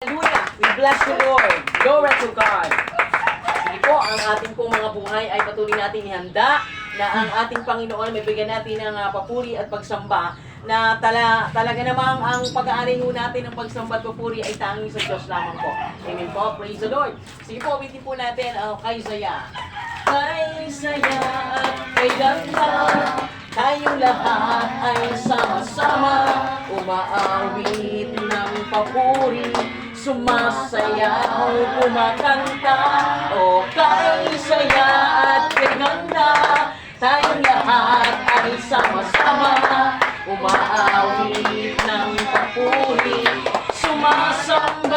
Hallelujah! We bless the Lord. Glory to God. Sige po, ang ating pong mga buhay ay patuloy natin ihanda na ang ating Panginoon may bigyan natin ng papuri at pagsamba na talaga namang ang pag-aari ho natin ng pagsamba at papuri ay tanging sa Diyos lamang po. Amen po. Praise the Lord. Sige po, bitin po natin ang kay Saya. Kay Saya at kay ganda, tayong lahat ay sama-sama umaawit ng papuri, sumasayaw, kumakanta. O kay Saya at kay ganda, tayong lahat ay sama-sama umaawit ng papuri, sumasamba